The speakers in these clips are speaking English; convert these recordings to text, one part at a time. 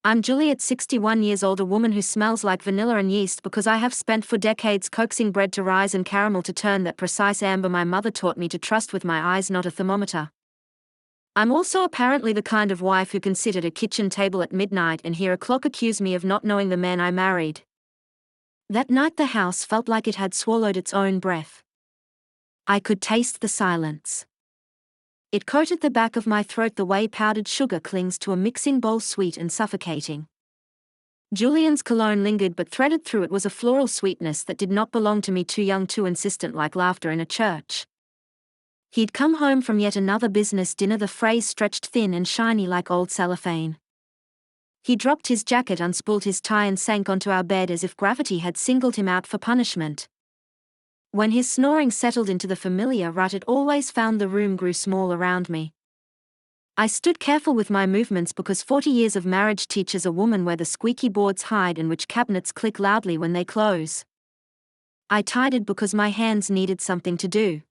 I'm Juliet, 61 years old, a woman who smells like vanilla and yeast because I have spent for decades coaxing bread to rise and caramel to turn that precise amber my mother taught me to trust with my eyes, not a thermometer. I'm also apparently the kind of wife who can sit at a kitchen table at midnight and hear a clock accuse me of not knowing the man I married. That night the house felt like it had swallowed its own breath. I could taste the silence. It coated the back of my throat the way powdered sugar clings to a mixing bowl, sweet and suffocating. Julian's cologne lingered, but threaded through it was a floral sweetness that did not belong to me, too young, too insistent, like laughter in a church. He'd come home from yet another business dinner, the phrase stretched thin and shiny like old cellophane. He dropped his jacket, unspooled his tie and sank onto our bed as if gravity had singled him out for punishment. When his snoring settled into the familiar rut it always found, the room grew small around me. I stood careful with my movements because 40 years of marriage teaches a woman where the squeaky boards hide and which cabinets click loudly when they close. I tidied because my hands needed something to do.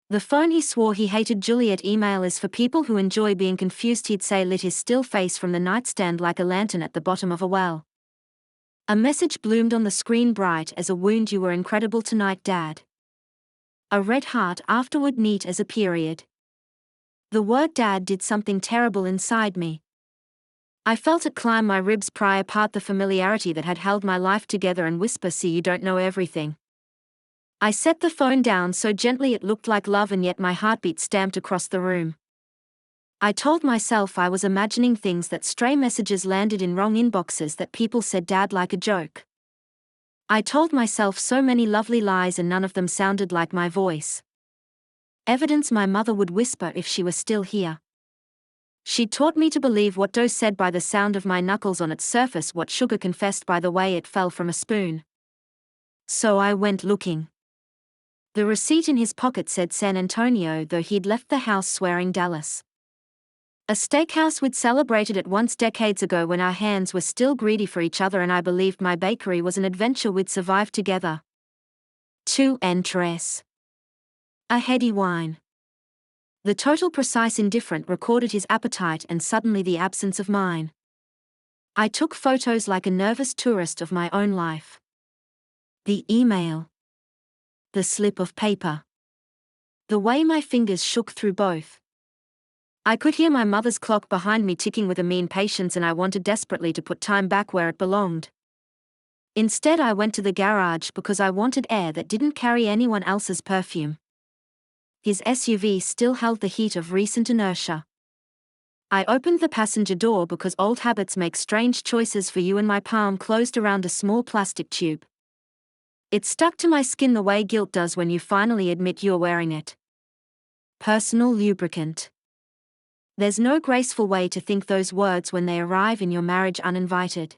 The phone he swore he hated. Juliet, email is for people who enjoy being confused, he'd say, lit his still face from the nightstand like a lantern at the bottom of a well. A message bloomed on the screen, bright as a wound. You were incredible tonight, Dad. A red heart afterward, neat as a period. The word Dad did something terrible inside me. I felt it climb my ribs, pry apart the familiarity that had held my life together, and whisper, see, you don't know everything. I set the phone down so gently it looked like love, and yet my heartbeat stamped across the room. I told myself I was imagining things, that stray messages landed in wrong inboxes, that people said Dad like a joke. I told myself so many lovely lies, and none of them sounded like my voice. Evidence my mother would whisper if she were still here. She'd taught me to believe what dough said by the sound of my knuckles on its surface, what sugar confessed by the way it fell from a spoon. So I went looking. The receipt in his pocket said San Antonio, though he'd left the house swearing Dallas. A steakhouse we'd celebrated at once decades ago when our hands were still greedy for each other, and I believed my bakery was an adventure we'd survive together. 2 entrées. A heady wine. The total precise indifferent recorded his appetite and suddenly the absence of mine. I took photos like a nervous tourist of my own life. The email. The slip of paper. The way my fingers shook through both. I could hear my mother's clock behind me ticking with a mean patience, and I wanted desperately to put time back where it belonged. Instead, I went to the garage because I wanted air that didn't carry anyone else's perfume. His SUV still held the heat of recent inertia. I opened the passenger door because old habits make strange choices for you, and my palm closed around a small plastic tube. It stuck to my skin the way guilt does when you finally admit you're wearing it. Personal lubricant. There's no graceful way to think those words when they arrive in your marriage uninvited.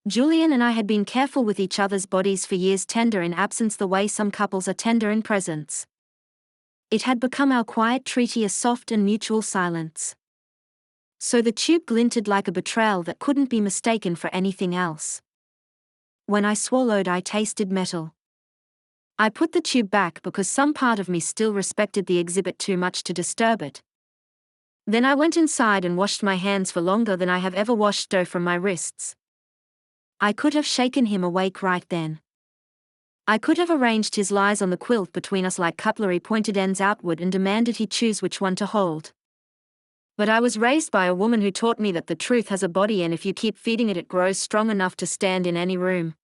Julian and I had been careful with each other's bodies for years, tender in absence the way some couples are tender in presence. It had become our quiet treaty, a soft and mutual silence. So the tube glinted like a betrayal that couldn't be mistaken for anything else. When I swallowed, I tasted metal. I put the tube back because some part of me still respected the exhibit too much to disturb it. Then I went inside and washed my hands for longer than I have ever washed dough from my wrists. I could have shaken him awake right then. I could have arranged his lies on the quilt between us like cutlery, pointed ends outward, and demanded he choose which one to hold. But I was raised by a woman who taught me that the truth has a body, and if you keep feeding it, it grows strong enough to stand in any room.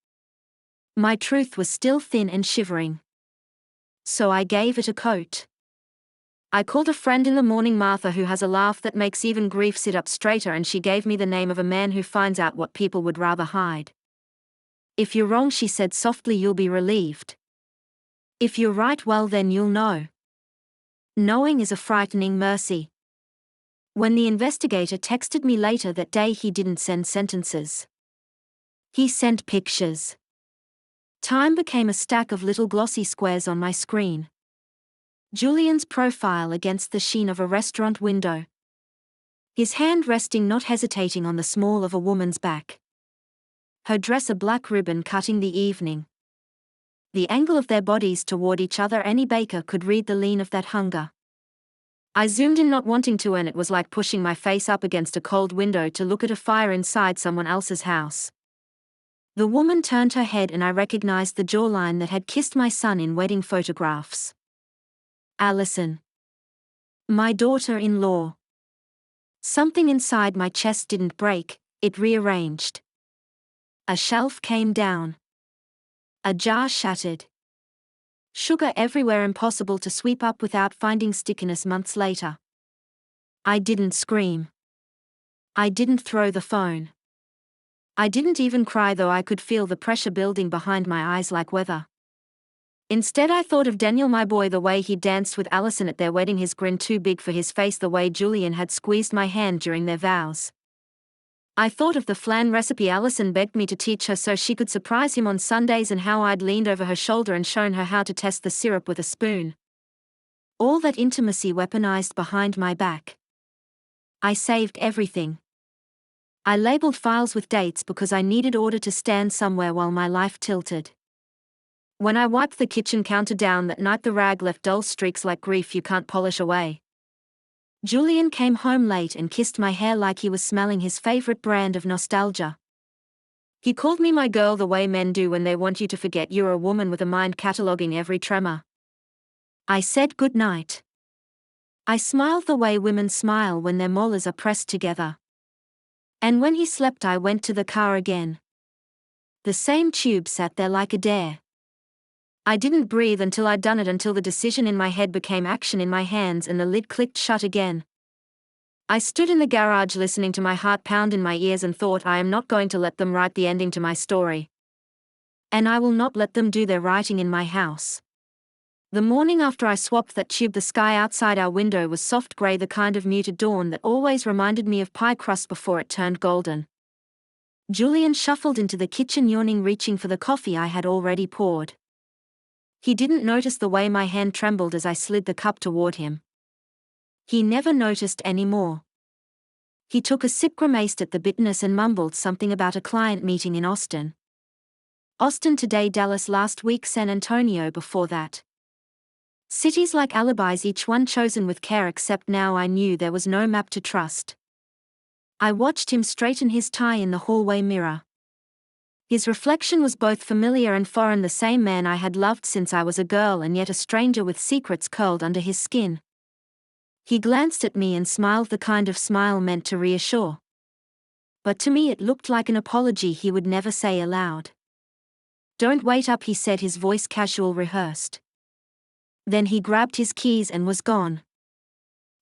My truth was still thin and shivering. So I gave it a coat. I called a friend in the morning, Martha, who has a laugh that makes even grief sit up straighter, and she gave me the name of a man who finds out what people would rather hide. If you're wrong, she said softly, you'll be relieved. If you're right, well then you'll know. Knowing is a frightening mercy. When the investigator texted me later that day, he didn't send sentences. He sent pictures. Time became a stack of little glossy squares on my screen. Julian's profile against the sheen of a restaurant window. His hand resting, not hesitating, on the small of a woman's back. Her dress a black ribbon cutting the evening. The angle of their bodies toward each other, any baker could read the lean of that hunger. I zoomed in, not wanting to, and it was like pushing my face up against a cold window to look at a fire inside someone else's house. The woman turned her head and I recognized the jawline that had kissed my son in wedding photographs. Allison. My daughter-in-law. Something inside my chest didn't break, it rearranged. A shelf came down. A jar shattered. Sugar everywhere, impossible to sweep up without finding stickiness months later. I didn't scream. I didn't throw the phone. I didn't even cry, though I could feel the pressure building behind my eyes like weather. Instead, I thought of Daniel, my boy, the way he danced with Allison at their wedding, his grin too big for his face, the way Julian had squeezed my hand during their vows. I thought of the flan recipe Allison begged me to teach her so she could surprise him on Sundays, and how I'd leaned over her shoulder and shown her how to test the syrup with a spoon. All that intimacy weaponized behind my back. I saved everything. I labeled files with dates because I needed order to stand somewhere while my life tilted. When I wiped the kitchen counter down that night, the rag left dull streaks like grief you can't polish away. Julian came home late and kissed my hair like he was smelling his favorite brand of nostalgia. He called me my girl, the way men do when they want you to forget you're a woman, with a mind cataloging every tremor. I said goodnight. I smiled the way women smile when their molars are pressed together. And when he slept, I went to the car again. The same tube sat there like a dare. I didn't breathe until I'd done it, until the decision in my head became action in my hands and the lid clicked shut again. I stood in the garage listening to my heart pound in my ears and thought, I am not going to let them write the ending to my story. And I will not let them do their writing in my house. The morning after I swapped that tube, the sky outside our window was soft gray, the kind of muted dawn that always reminded me of pie crust before it turned golden. Julian shuffled into the kitchen, yawning, reaching for the coffee I had already poured. He didn't notice the way my hand trembled as I slid the cup toward him. He never noticed anymore. He took a sip, grimaced at the bitterness, and mumbled something about a client meeting in Austin. Austin today, Dallas last week, San Antonio before that. Cities like alibis, each one chosen with care, except now I knew there was no map to trust. I watched him straighten his tie in the hallway mirror. His reflection was both familiar and foreign, the same man I had loved since I was a girl, and yet a stranger with secrets curled under his skin. He glanced at me and smiled, the kind of smile meant to reassure. But to me it looked like an apology he would never say aloud. "Don't wait up," he said, his voice casual, rehearsed. Then he grabbed his keys and was gone.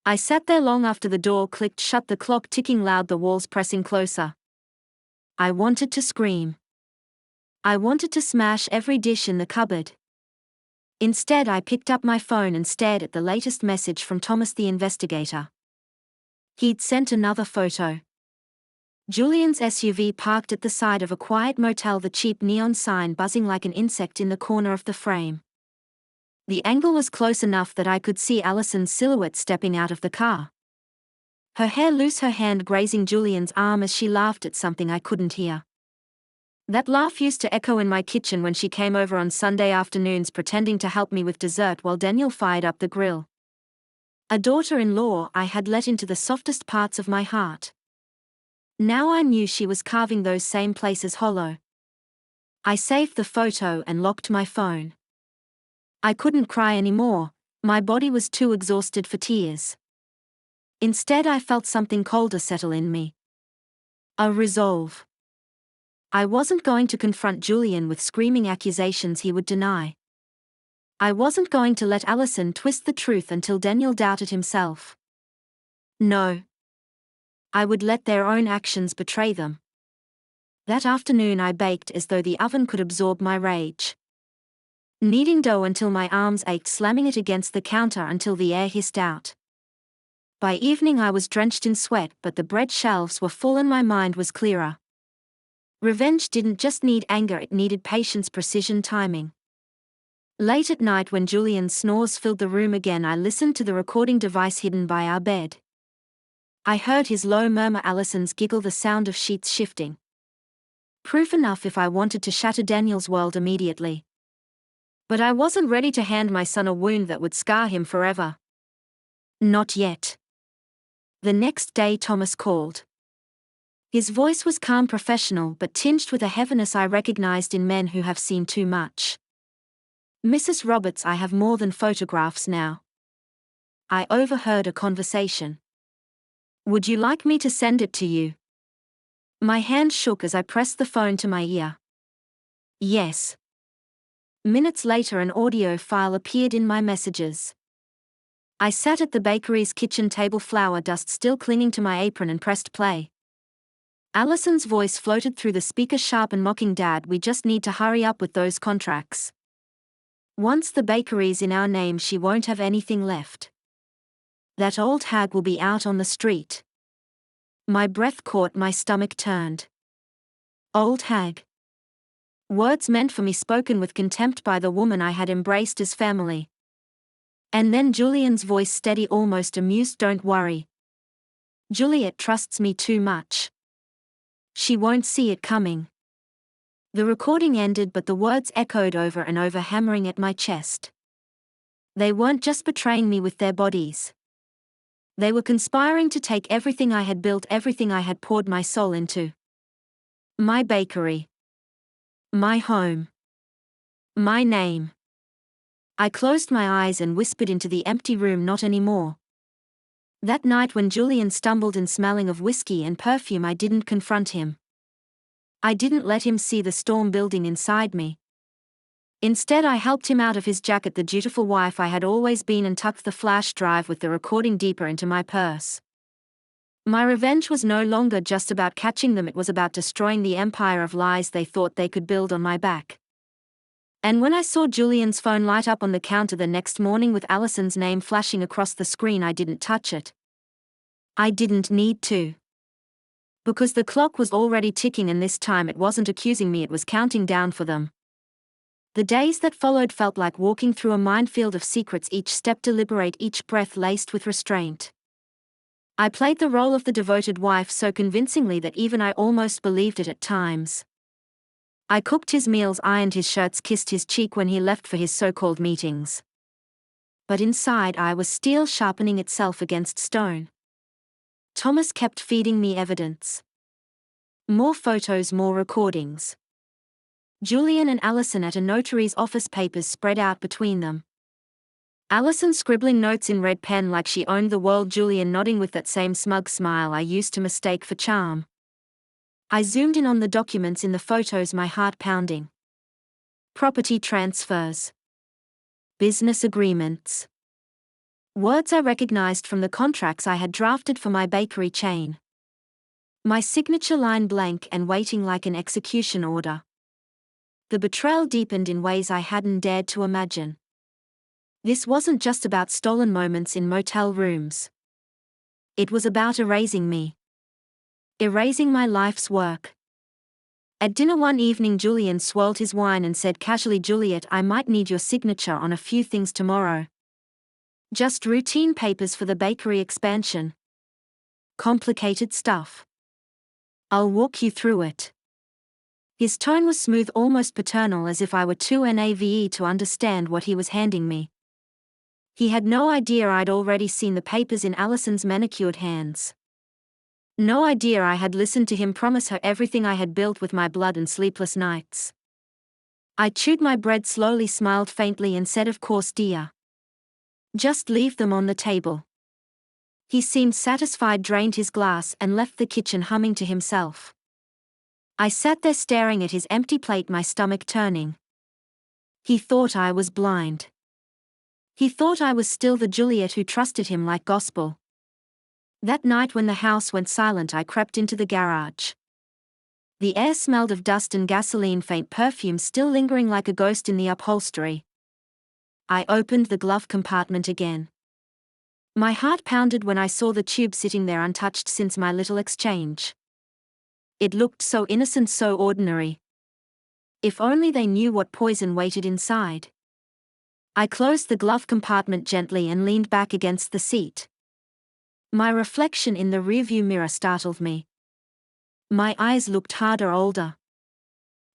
I sat there long after the door clicked shut, the clock ticking loud, the walls pressing closer. I wanted to scream. I wanted to smash every dish in the cupboard. Instead, I picked up my phone and stared at the latest message from Thomas, the investigator. He'd sent another photo. Julian's SUV parked at the side of a quiet motel, the cheap neon sign buzzing like an insect in the corner of the frame. The angle was close enough that I could see Allison's silhouette stepping out of the car. Her hair loose, her hand grazing Julian's arm as she laughed at something I couldn't hear. That laugh used to echo in my kitchen when she came over on Sunday afternoons, pretending to help me with dessert while Daniel fired up the grill. A daughter-in-law I had let into the softest parts of my heart. Now I knew she was carving those same places hollow. I saved the photo and locked my phone. I couldn't cry anymore, my body was too exhausted for tears. Instead, I felt something colder settle in me. A resolve. I wasn't going to confront Julian with screaming accusations he would deny. I wasn't going to let Allison twist the truth until Daniel doubted himself. No. I would let their own actions betray them. That afternoon I baked as though the oven could absorb my rage. Kneading dough until my arms ached, slamming it against the counter until the air hissed out. By evening I was drenched in sweat, but the bread shelves were full and my mind was clearer. Revenge didn't just need anger, it needed patience, precision, timing. Late at night, when Julian's snores filled the room again, I listened to the recording device hidden by our bed. I heard his low murmur, Allison's giggle, the sound of sheets shifting. Proof enough if I wanted to shatter Daniel's world immediately. But I wasn't ready to hand my son a wound that would scar him forever. Not yet. The next day Thomas called. His voice was calm, professional, but tinged with a heaviness I recognized in men who have seen too much. Mrs. Roberts, I have more than photographs now. I overheard a conversation. Would you like me to send it to you? My hand shook as I pressed the phone to my ear. Yes. Minutes later, an audio file appeared in my messages. I sat at the bakery's kitchen table, flour dust still clinging to my apron, and pressed play. Allison's voice floated through the speaker, sharp and mocking. Dad, we just need to hurry up with those contracts. Once the bakery's in our name, she won't have anything left. That old hag will be out on the street. My breath caught, my stomach turned. Old hag. Words meant for me, spoken with contempt by the woman I had embraced as family. And then Julian's voice, steady, almost amused. Don't worry. Juliet trusts me too much. She won't see it coming. The recording ended, but the words echoed over and over, hammering at my chest. They weren't just betraying me with their bodies. They were conspiring to take everything I had built, everything I had poured my soul into. My bakery. My home. My name. I closed my eyes and whispered into the empty room, not anymore. That night when Julian stumbled in, smelling of whiskey and perfume, I didn't confront him. I didn't let him see the storm building inside me. Instead, I helped him out of his jacket, the dutiful wife I had always been, and tucked the flash drive with the recording deeper into my purse. My revenge was no longer just about catching them, it was about destroying the empire of lies they thought they could build on my back. And when I saw Julian's phone light up on the counter the next morning with Allison's name flashing across the screen, I didn't touch it. I didn't need to. Because the clock was already ticking, and this time it wasn't accusing me, it was counting down for them. The days that followed felt like walking through a minefield of secrets, each step deliberate, each breath laced with restraint. I played the role of the devoted wife so convincingly that even I almost believed it at times. I cooked his meals, ironed his shirts, kissed his cheek when he left for his so-called meetings. But inside I was steel sharpening itself against stone. Thomas kept feeding me evidence. More photos, more recordings. Julian and Allison at a notary's office, papers spread out between them. Allison scribbling notes in red pen like she owned the world, Julian nodding with that same smug smile I used to mistake for charm. I zoomed in on the documents in the photos, my heart pounding. Property transfers. Business agreements. Words I recognized from the contracts I had drafted for my bakery chain. My signature line blank and waiting like an execution order. The betrayal deepened in ways I hadn't dared to imagine. This wasn't just about stolen moments in motel rooms. It was about erasing me. Erasing my life's work. At dinner one evening, Julian swirled his wine and said casually, Juliet, I might need your signature on a few things tomorrow. Just routine papers for the bakery expansion. Complicated stuff. I'll walk you through it. His tone was smooth, almost paternal, as if I were too naive to understand what he was handing me. He had no idea I'd already seen the papers in Allison's manicured hands. No idea I had listened to him promise her everything I had built with my blood and sleepless nights. I chewed my bread slowly, smiled faintly, and said, of course, dear. Just leave them on the table. He seemed satisfied, drained his glass, and left the kitchen humming to himself. I sat there staring at his empty plate, my stomach turning. He thought I was blind. He thought I was still the Juliet who trusted him like gospel. That night when the house went silent, I crept into the garage. The air smelled of dust and gasoline, faint perfume still lingering like a ghost in the upholstery. I opened the glove compartment again. My heart pounded when I saw the tube sitting there untouched since my little exchange. It looked so innocent, so ordinary. If only they knew what poison waited inside. I closed the glove compartment gently and leaned back against the seat. My reflection in the rearview mirror startled me. My eyes looked harder, older.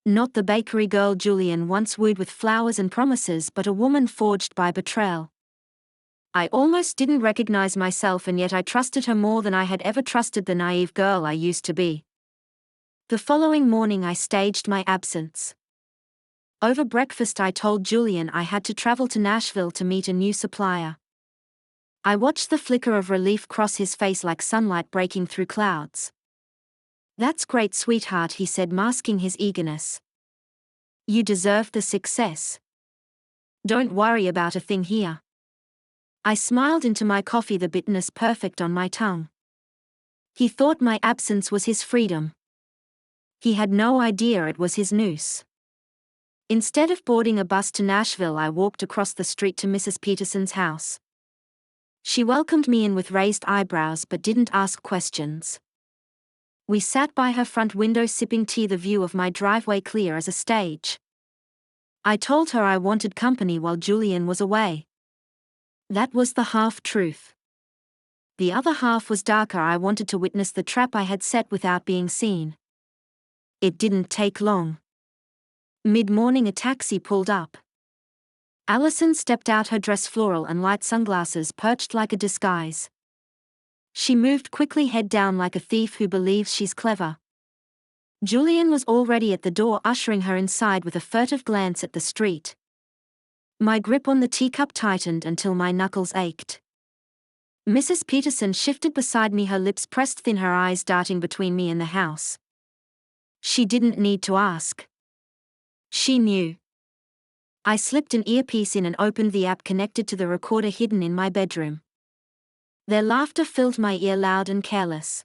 Not the bakery girl Julian once wooed with flowers and promises, but a woman forged by betrayal. I almost didn't recognize myself, and yet I trusted her more than I had ever trusted the naive girl I used to be. The following morning I staged my absence. Over breakfast I told Julian I had to travel to Nashville to meet a new supplier. I watched the flicker of relief cross his face like sunlight breaking through clouds. "That's great, sweetheart," he said, masking his eagerness. "You deserve the success. Don't worry about a thing here." I smiled into my coffee, the bitterness perfect on my tongue. He thought my absence was his freedom. He had no idea it was his noose. Instead of boarding a bus to Nashville, I walked across the street to Mrs. Peterson's house. She welcomed me in with raised eyebrows but didn't ask questions. We sat by her front window sipping tea, the view of my driveway clear as a stage. I told her I wanted company while Julian was away. That was the half-truth. The other half was darker. I wanted to witness the trap I had set without being seen. It didn't take long. Mid-morning a taxi pulled up. Allison stepped out, her dress floral and light sunglasses perched like a disguise. She moved quickly, head down, like a thief who believes she's clever. Julian was already at the door, ushering her inside with a furtive glance at the street. My grip on the teacup tightened until my knuckles ached. Mrs. Peterson shifted beside me, her lips pressed thin, her eyes darting between me and the house. She didn't need to ask. She knew. I slipped an earpiece in and opened the app connected to the recorder hidden in my bedroom. Their laughter filled my ear, loud and careless.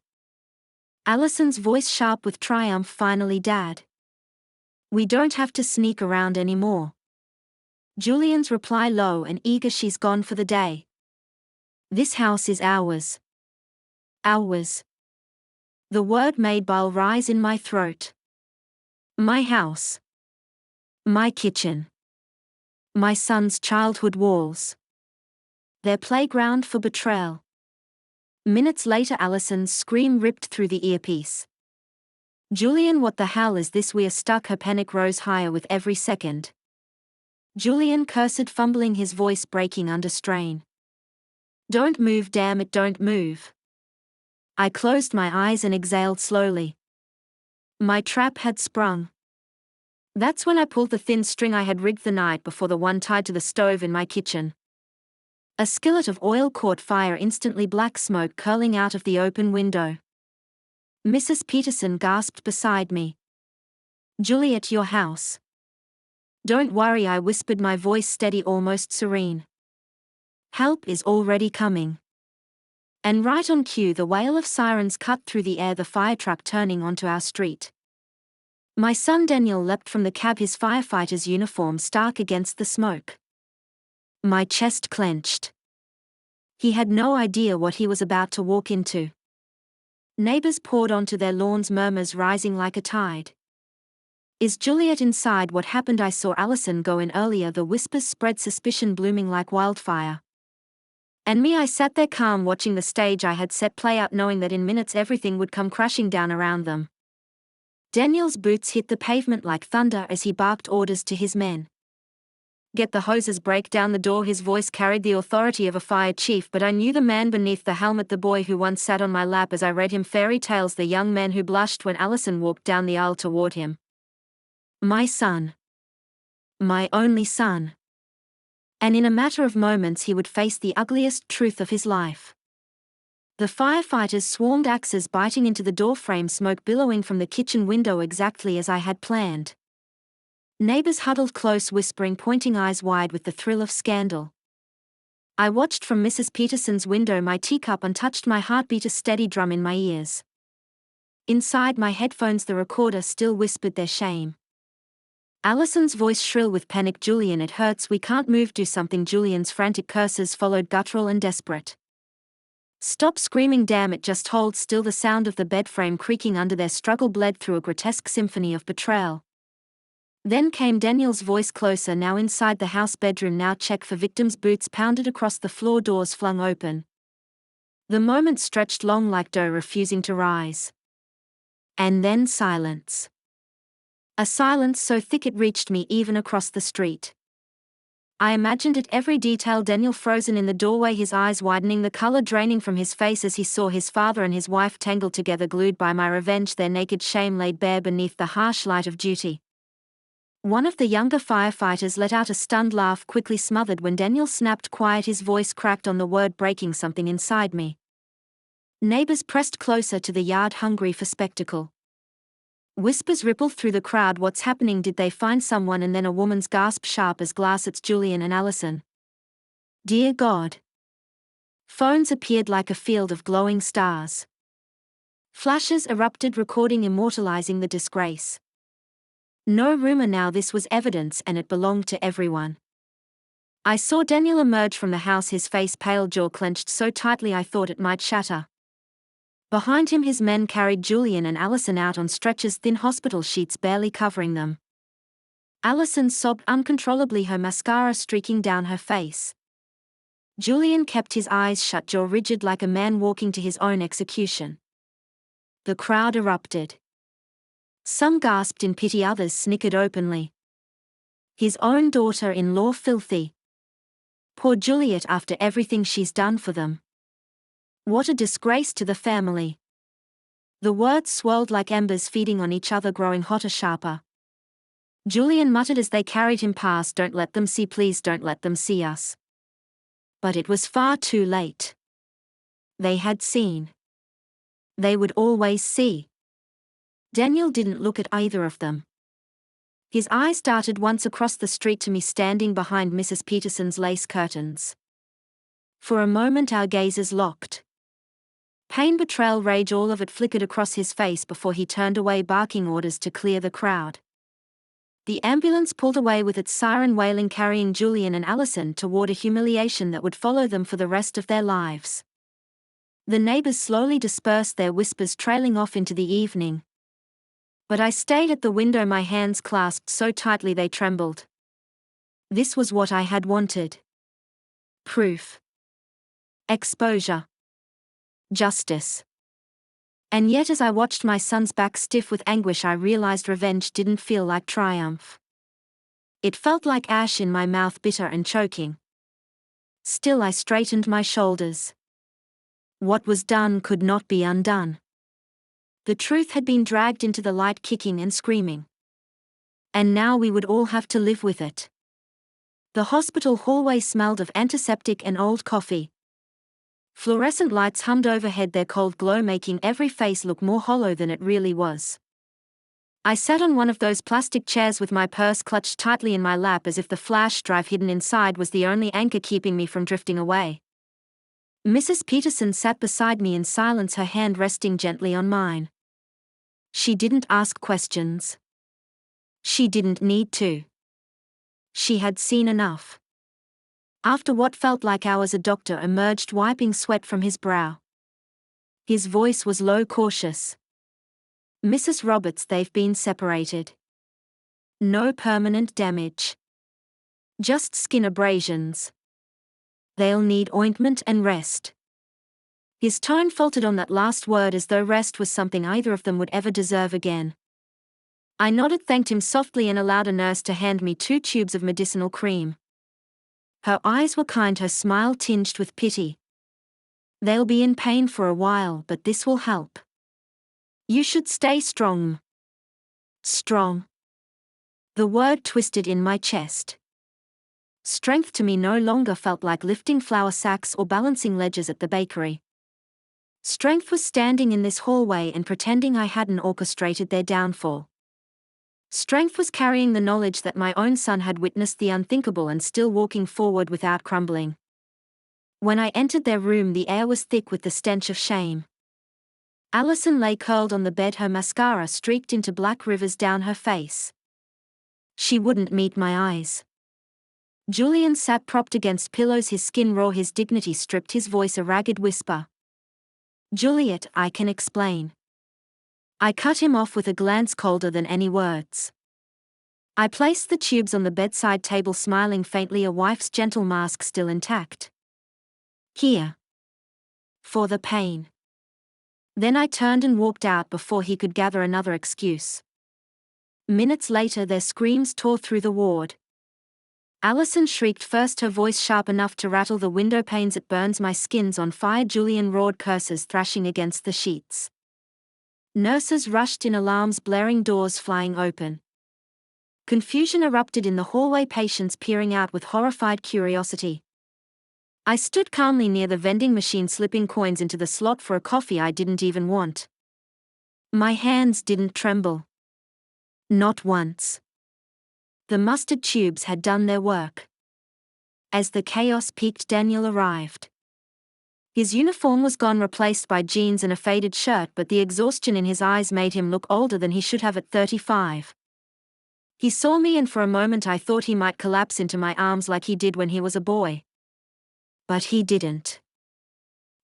Allison's voice sharp with triumph. "Finally, Dad. We don't have to sneak around anymore." Julian's reply, low and eager, "She's gone for the day. This house is ours." Ours. The word made bile rise in my throat. My house. My kitchen. My son's childhood walls. Their playground for betrayal. Minutes later, Allison's scream ripped through the earpiece. "Julian, what the hell is this? We are stuck." Her panic rose higher with every second. Julian cursed, fumbling, his voice breaking under strain. "Don't move, damn it, don't move." I closed my eyes and exhaled slowly. My trap had sprung. That's when I pulled the thin string I had rigged the night before, the one tied to the stove in my kitchen. A skillet of oil caught fire instantly, black smoke curling out of the open window. Mrs. Peterson gasped beside me. "Juliet, your house." "Don't worry," I whispered, my voice steady, almost serene. "Help is already coming." And right on cue, the wail of sirens cut through the air, the fire truck turning onto our street. My son Daniel leapt from the cab, his firefighter's uniform stark against the smoke. My chest clenched. He had no idea what he was about to walk into. Neighbors poured onto their lawns, murmurs rising like a tide. "Is Juliet inside? What happened?" I saw Allison go in earlier, the whispers spread, suspicion blooming like wildfire. And me, I sat there calm, watching the stage I had set play out, knowing that in minutes everything would come crashing down around them. Daniel's boots hit the pavement like thunder as he barked orders to his men. "Get the hoses, break down the door." His voice carried the authority of a fire chief, but I knew the man beneath the helmet, the boy who once sat on my lap as I read him fairy tales, the young man who blushed when Allison walked down the aisle toward him. My son. My only son. And in a matter of moments he would face the ugliest truth of his life. The firefighters swarmed, axes biting into the doorframe, smoke billowing from the kitchen window, exactly as I had planned. Neighbors huddled close, whispering, pointing eyes wide with the thrill of scandal. I watched from Mrs. Peterson's window, my teacup untouched, my heartbeat a steady drum in my ears. Inside my headphones the recorder still whispered their shame. Allison's voice shrill with panic. "Julian, it hurts, we can't move, do something." Julian's frantic curses followed, guttural and desperate. "Stop screaming, damn it, just hold still." The sound of the bed frame creaking under their struggle bled through a grotesque symphony of betrayal. Then came Daniel's voice, closer, "Now inside the house bedroom, now check for victims." Boots pounded across the floor, doors flung open. The moment stretched long like dough refusing to rise. And then silence. A silence so thick it reached me even across the street. I imagined it every detail. Daniel frozen in the doorway, his eyes widening, the color draining from his face as he saw his father and his wife tangled together, glued by my revenge, their naked shame laid bare beneath the harsh light of duty. One of the younger firefighters let out a stunned laugh, quickly smothered when Daniel snapped quiet, his voice cracked on the word, breaking something inside me. Neighbors pressed closer to the yard, hungry for spectacle. Whispers rippled through the crowd. What's happening? Did they find someone? And then a woman's gasp, sharp as glass. It's Julian and Allison. Dear God. Phones appeared like a field of glowing stars. Flashes erupted, recording, immortalizing the disgrace. No rumor now, this was evidence, and it belonged to everyone. I saw Daniel emerge from the house, his face pale, jaw clenched so tightly I thought it might shatter. Behind him his men carried Julian and Allison out on stretchers, thin hospital sheets barely covering them. Allison sobbed uncontrollably, her mascara streaking down her face. Julian kept his eyes shut, jaw rigid, like a man walking to his own execution. The crowd erupted. Some gasped in pity, others snickered openly. His own daughter-in-law, filthy. Poor Juliet, after everything she's done for them. What a disgrace to the family. The words swirled like embers, feeding on each other, growing hotter, sharper. Julian muttered as they carried him past, don't let them see, please don't let them see us. But it was far too late. They had seen. They would always see. Daniel didn't look at either of them. His eyes darted once across the street to me, standing behind Mrs. Peterson's lace curtains. For a moment our gazes locked. Pain, betrayal, rage, all of it flickered across his face before he turned away, barking orders to clear the crowd. The ambulance pulled away with its siren wailing, carrying Julian and Allison toward a humiliation that would follow them for the rest of their lives. The neighbors slowly dispersed, their whispers trailing off into the evening. But I stayed at the window, my hands clasped so tightly they trembled. This was what I had wanted. Proof. Exposure. Justice. And yet as I watched my son's back stiff with anguish, I realized revenge didn't feel like triumph. It felt like ash in my mouth, bitter and choking. Still I straightened my shoulders. What was done could not be undone. The truth had been dragged into the light, kicking and screaming. And now we would all have to live with it. The hospital hallway smelled of antiseptic and old coffee. Fluorescent lights hummed overhead, their cold glow making every face look more hollow than it really was. I sat on one of those plastic chairs with my purse clutched tightly in my lap, as if the flash drive hidden inside was the only anchor keeping me from drifting away. Mrs. Peterson sat beside me in silence, her hand resting gently on mine. She didn't ask questions. She didn't need to. She had seen enough. After what felt like hours, a doctor emerged, wiping sweat from his brow. His voice was low, cautious. Mrs. Roberts, they've been separated. No permanent damage. Just skin abrasions. They'll need ointment and rest. His tone faltered on that last word, as though rest was something either of them would ever deserve again. I nodded, thanked him softly, and allowed a nurse to hand me 2 tubes of medicinal cream. Her eyes were kind, her smile tinged with pity. They'll be in pain for a while, but this will help. You should stay strong. Strong. The word twisted in my chest. Strength to me no longer felt like lifting flour sacks or balancing ledges at the bakery. Strength was standing in this hallway and pretending I hadn't orchestrated their downfall. Strength was carrying the knowledge that my own son had witnessed the unthinkable and still walking forward without crumbling. When I entered their room, the air was thick with the stench of shame. Allison lay curled on the bed, her mascara streaked into black rivers down her face. She wouldn't meet my eyes. Julian sat propped against pillows, his skin raw, his dignity stripped, his voice a ragged whisper. Juliet, I can explain. I cut him off with a glance colder than any words. I placed the tubes on the bedside table, smiling faintly, a wife's gentle mask still intact. Here. For the pain. Then I turned and walked out before he could gather another excuse. Minutes later, their screams tore through the ward. Allison shrieked, first her voice sharp enough to rattle the window panes. It burns my skin's on fire. Julian roared, curses thrashing against the sheets. Nurses rushed in, alarms blaring, doors flying open. Confusion erupted in the hallway, patients peering out with horrified curiosity. I stood calmly near the vending machine, slipping coins into the slot for a coffee I didn't even want. My hands didn't tremble. Not once. The mustard tubes had done their work. As the chaos peaked, Daniel arrived. His uniform was gone, replaced by jeans and a faded shirt, but the exhaustion in his eyes made him look older than he should have at 35. He saw me, and for a moment I thought he might collapse into my arms like he did when he was a boy. But he didn't.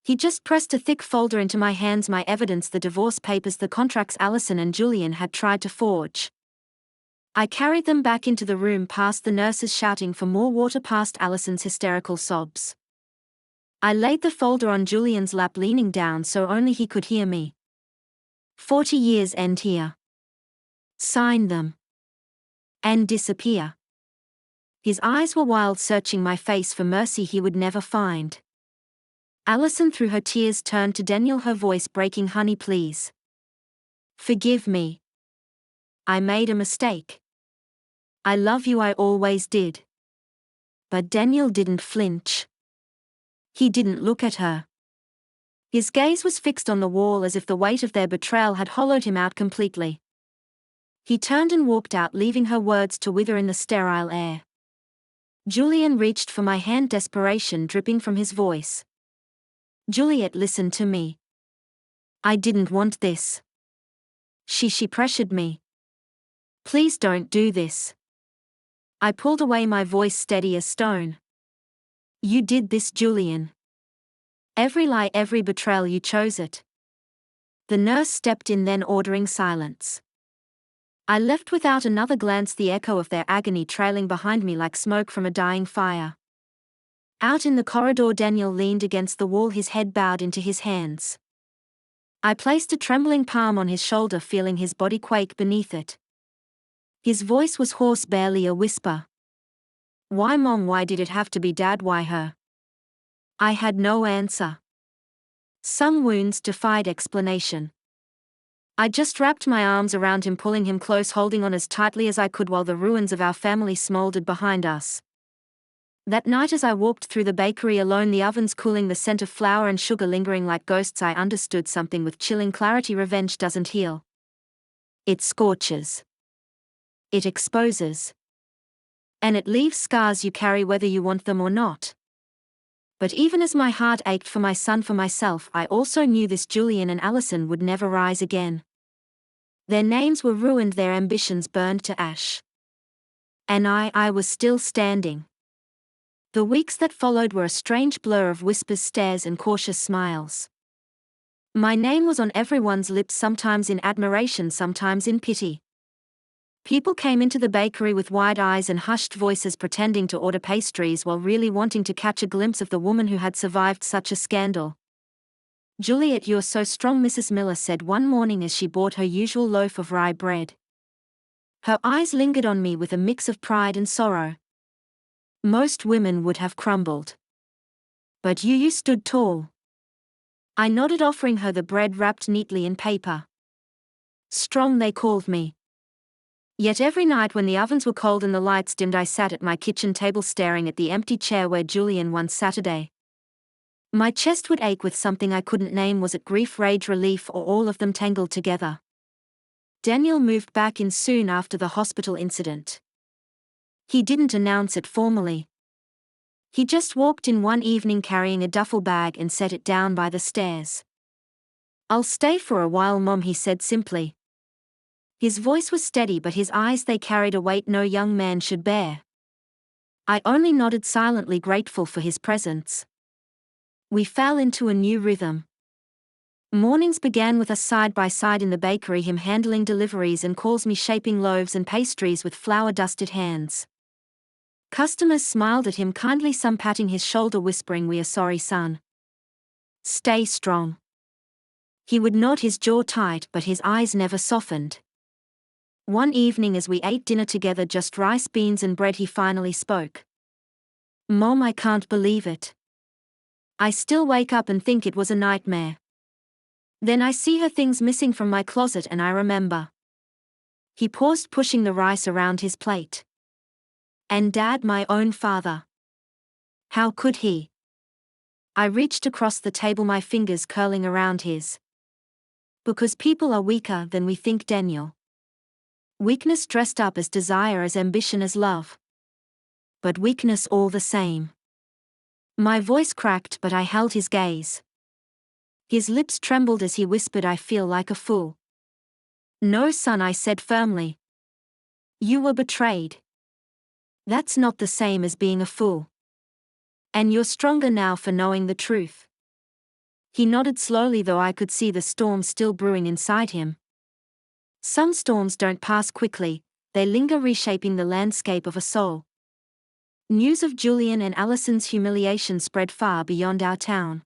He just pressed a thick folder into my hands, my evidence, the divorce papers, the contracts Allison and Julian had tried to forge. I carried them back into the room, past the nurses shouting for more water, past Allison's hysterical sobs. I laid the folder on Julian's lap, leaning down so only he could hear me. 40 years end here. Sign them. And disappear. His eyes were wild, searching my face for mercy he would never find. Allison, through her tears, turned to Daniel, her voice breaking, honey, please. Forgive me. I made a mistake. I love you, I always did. But Daniel didn't flinch. He didn't look at her. His gaze was fixed on the wall, as if the weight of their betrayal had hollowed him out completely. He turned and walked out, leaving her words to wither in the sterile air. Julian reached for my hand, desperation dripping from his voice. Juliet, listen to me. I didn't want this. She pressured me. Please don't do this. I pulled away, my voice steady as stone. You did this, Julian. Every lie, every betrayal, you chose it. The nurse stepped in, then ordering silence. I left without another glance, the echo of their agony trailing behind me like smoke from a dying fire. Out in the corridor, Daniel leaned against the wall, his head bowed into his hands. I placed a trembling palm on his shoulder, feeling his body quake beneath it. His voice was hoarse, barely a whisper. Why, Mom? Why did it have to be Dad? Why her? I had no answer. Some wounds defied explanation. I just wrapped my arms around him, pulling him close, holding on as tightly as I could while the ruins of our family smoldered behind us. That night, as I walked through the bakery alone, the ovens cooling, the scent of flour and sugar lingering like ghosts, I understood something with chilling clarity. Revenge doesn't heal. It scorches. It exposes. And it leaves scars you carry whether you want them or not. But even as my heart ached for my son, for myself, I also knew this: Julian and Allison would never rise again. Their names were ruined, their ambitions burned to ash. And I was still standing. The weeks that followed were a strange blur of whispers, stares, and cautious smiles. My name was on everyone's lips, sometimes in admiration, sometimes in pity. People came into the bakery with wide eyes and hushed voices, pretending to order pastries while really wanting to catch a glimpse of the woman who had survived such a scandal. Juliet, you're so strong, Mrs. Miller said one morning as she bought her usual loaf of rye bread. Her eyes lingered on me with a mix of pride and sorrow. Most women would have crumbled. But you stood tall. I nodded, offering her the bread wrapped neatly in paper. Strong, they called me. Yet every night when the ovens were cold and the lights dimmed, I sat at my kitchen table staring at the empty chair where Julian once sat a day. My chest would ache with something I couldn't name. Was it grief, rage, relief, or all of them tangled together? Daniel moved back in soon after the hospital incident. He didn't announce it formally. He just walked in one evening carrying a duffel bag and set it down by the stairs. I'll stay for a while, Mom, he said simply. His voice was steady, but his eyes, they carried a weight no young man should bear. I only nodded, silently grateful for his presence. We fell into a new rhythm. Mornings began with us side by side in the bakery, him handling deliveries and calls, me shaping loaves and pastries with flour-dusted hands. Customers smiled at him kindly, some patting his shoulder, whispering, "We are sorry, son. Stay strong." He would nod, his jaw tight, but his eyes never softened. One evening as we ate dinner together, just rice, beans and bread, he finally spoke. Mom, I can't believe it. I still wake up and think it was a nightmare. Then I see her things missing from my closet and I remember. He paused, pushing the rice around his plate. And Dad, my own father. How could he? I reached across the table, my fingers curling around his. Because people are weaker than we think, Daniel. Weakness dressed up as desire, as ambition, as love. But weakness all the same. My voice cracked, but I held his gaze. His lips trembled as he whispered, I feel like a fool. No, son, I said firmly. You were betrayed. That's not the same as being a fool. And you're stronger now for knowing the truth. He nodded slowly, though I could see the storm still brewing inside him. Some storms don't pass quickly, they linger, reshaping the landscape of a soul. News of Julian and Allison's humiliation spread far beyond our town.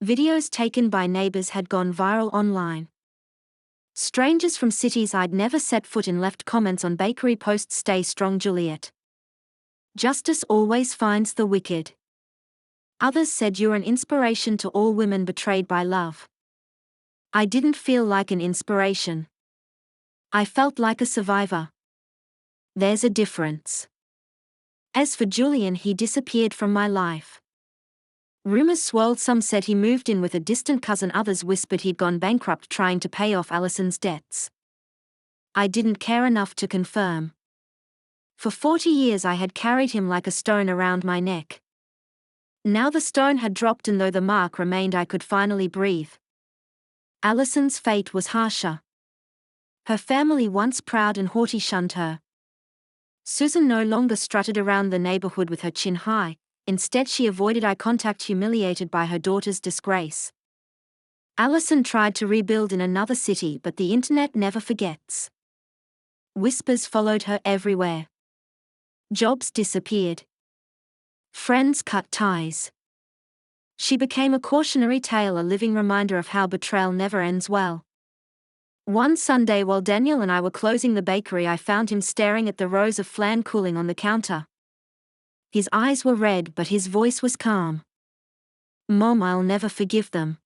Videos taken by neighbors had gone viral online. Strangers from cities I'd never set foot in left comments on bakery posts, "Stay strong, Juliet. Justice always finds the wicked." Others said, "You're an inspiration to all women betrayed by love." I didn't feel like an inspiration. I felt like a survivor. There's a difference. As for Julian, he disappeared from my life. Rumors swirled. Some said he moved in with a distant cousin, others whispered he'd gone bankrupt trying to pay off Allison's debts. I didn't care enough to confirm. For 40 years I had carried him like a stone around my neck. Now the stone had dropped, and though the mark remained, I could finally breathe. Allison's fate was harsher. Her family, once proud and haughty, shunned her. Susan no longer strutted around the neighborhood with her chin high. Instead, she avoided eye contact, humiliated by her daughter's disgrace. Allison tried to rebuild in another city, but the internet never forgets. Whispers followed her everywhere. Jobs disappeared. Friends cut ties. She became a cautionary tale, a living reminder of how betrayal never ends well. One Sunday, while Daniel and I were closing the bakery, I found him staring at the rows of flan cooling on the counter. His eyes were red, but his voice was calm. "Mom, I'll never forgive them.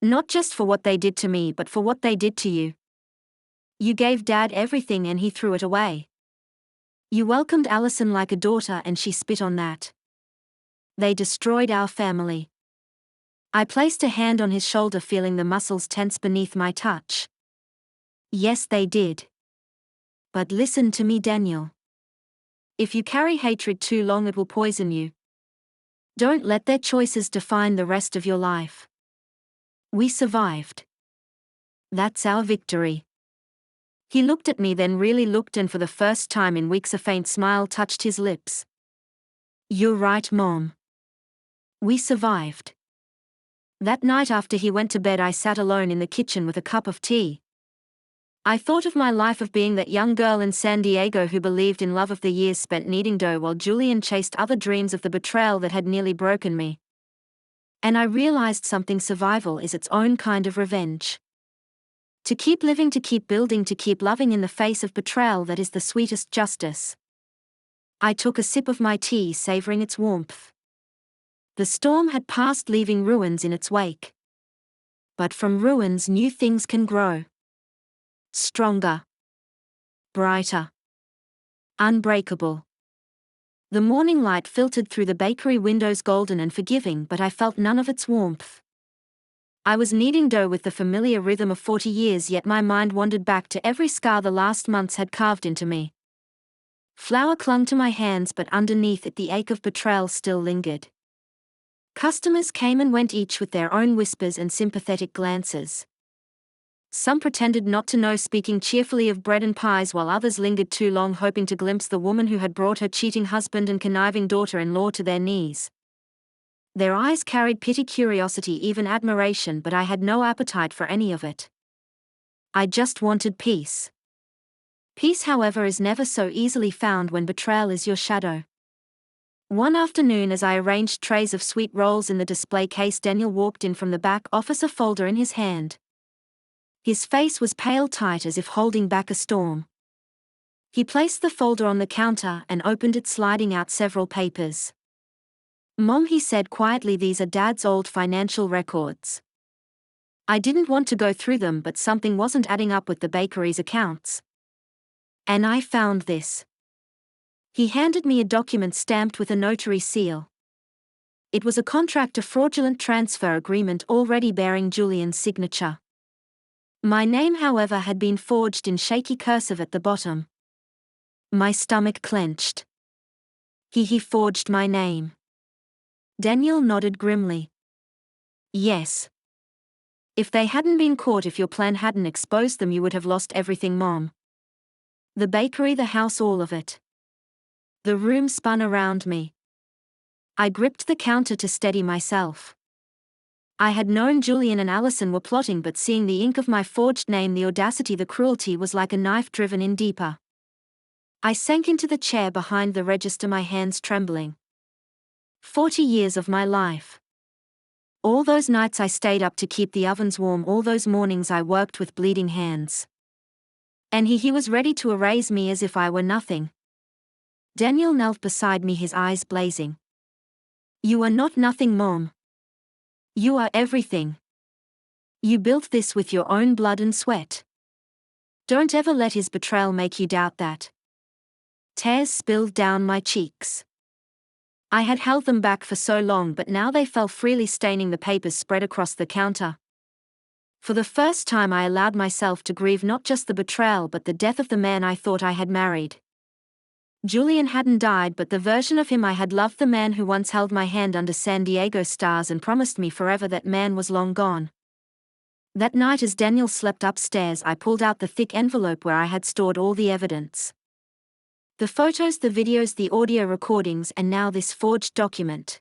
Not just for what they did to me, but for what they did to you. You gave Dad everything and he threw it away. You welcomed Allison like a daughter and she spit on that. They destroyed our family." I placed a hand on his shoulder, feeling the muscles tense beneath my touch. "Yes, they did. But listen to me, Daniel. If you carry hatred too long, it will poison you. Don't let their choices define the rest of your life. We survived. That's our victory." He looked at me, then really looked, and for the first time in weeks a faint smile touched his lips. "You're right, Mom. We survived." That night after he went to bed, I sat alone in the kitchen with a cup of tea. I thought of my life, of being that young girl in San Diego who believed in love, of the years spent kneading dough while Julian chased other dreams, of the betrayal that had nearly broken me. And I realized something: survival is its own kind of revenge. To keep living, to keep building, to keep loving in the face of betrayal, that is the sweetest justice. I took a sip of my tea, savoring its warmth. The storm had passed, leaving ruins in its wake. But from ruins new things can grow. Stronger. Brighter. Unbreakable. The morning light filtered through the bakery windows, golden and forgiving, but I felt none of its warmth. I was kneading dough with the familiar rhythm of 40 years, yet my mind wandered back to every scar the last months had carved into me. Flour clung to my hands, but underneath it the ache of betrayal still lingered. Customers came and went, each with their own whispers and sympathetic glances. Some pretended not to know, speaking cheerfully of bread and pies, while others lingered too long, hoping to glimpse the woman who had brought her cheating husband and conniving daughter-in-law to their knees. Their eyes carried pity, curiosity, even admiration, but I had no appetite for any of it. I just wanted peace. Peace, however, is never so easily found when betrayal is your shadow. One afternoon, as I arranged trays of sweet rolls in the display case, Daniel walked in from the back office, a folder in his hand. His face was pale, tight, as if holding back a storm. He placed the folder on the counter and opened it, sliding out several papers. "Mom," he said quietly, "these are Dad's old financial records." I didn't want to go through them, but something wasn't adding up with the bakery's accounts. "And I found this." He handed me a document stamped with a notary seal. It was a contract, a fraudulent transfer agreement already bearing Julian's signature. My name, however, had been forged in shaky cursive at the bottom. My stomach clenched. He forged my name." Daniel nodded grimly. "Yes. If they hadn't been caught, if your plan hadn't exposed them, you would have lost everything, Mom. The bakery, the house, all of it." The room spun around me. I gripped the counter to steady myself. I had known Julian and Allison were plotting, but seeing the ink of my forged name, the audacity, the cruelty was like a knife driven in deeper. I sank into the chair behind the register, my hands trembling. 40 years of my life. All those nights I stayed up to keep the ovens warm, all those mornings I worked with bleeding hands. And he was ready to erase me as if I were nothing. Daniel knelt beside me, his eyes blazing. "You are not nothing, Mom. You are everything. You built this with your own blood and sweat. Don't ever let his betrayal make you doubt that." Tears spilled down my cheeks. I had held them back for so long, but now they fell freely, staining the papers spread across the counter. For the first time I allowed myself to grieve not just the betrayal but the death of the man I thought I had married. Julian hadn't died, but the version of him I had loved, the man who once held my hand under San Diego stars and promised me forever, that man was long gone. That night, as Daniel slept upstairs, I pulled out the thick envelope where I had stored all the evidence. The photos, the videos, the audio recordings, and now this forged document.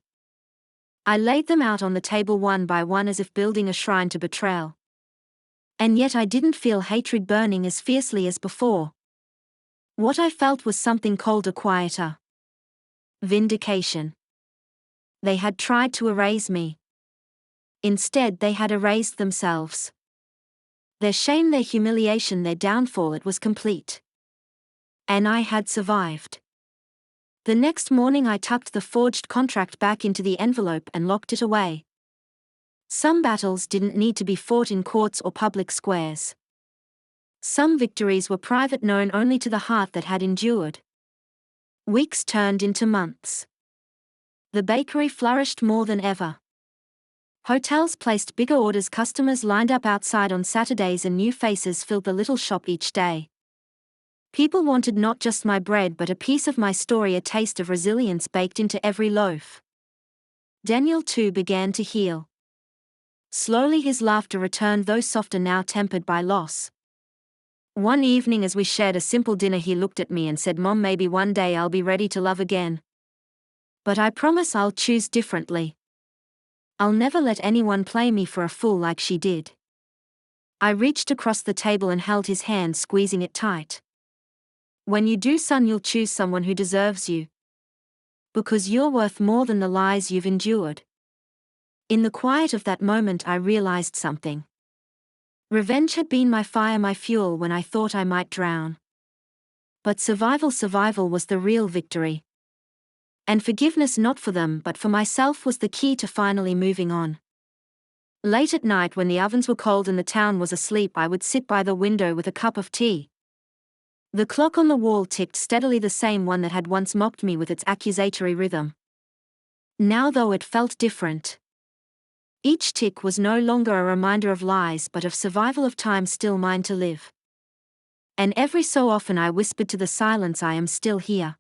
I laid them out on the table one by one, as if building a shrine to betrayal. And yet I didn't feel hatred burning as fiercely as before. What I felt was something colder, quieter. Vindication. They had tried to erase me. Instead, they had erased themselves. Their shame, their humiliation, their downfall, it was complete. And I had survived. The next morning I tucked the forged contract back into the envelope and locked it away. Some battles didn't need to be fought in courts or public squares. Some victories were private, known only to the heart that had endured. Weeks turned into months. The bakery flourished more than ever. Hotels placed bigger orders, customers lined up outside on Saturdays, and new faces filled the little shop each day. People wanted not just my bread but a piece of my story, a taste of resilience baked into every loaf. Daniel too began to heal. Slowly his laughter returned, though softer, now tempered by loss. One evening as we shared a simple dinner, he looked at me and said, "Mom, maybe one day I'll be ready to love again. But I promise I'll choose differently. I'll never let anyone play me for a fool like she did." I reached across the table and held his hand, squeezing it tight. "When you do, son, you'll choose someone who deserves you. Because you're worth more than the lies you've endured." In the quiet of that moment I realized something. Revenge had been my fire, my fuel when I thought I might drown. But survival was the real victory. And forgiveness, not for them but for myself, was the key to finally moving on. Late at night, when the ovens were cold and the town was asleep, I would sit by the window with a cup of tea. The clock on the wall ticked steadily, the same one that had once mocked me with its accusatory rhythm. Now, though, it felt different. Each tick was no longer a reminder of lies but of survival, of time still mine to live. And every so often I whispered to the silence, "I am still here.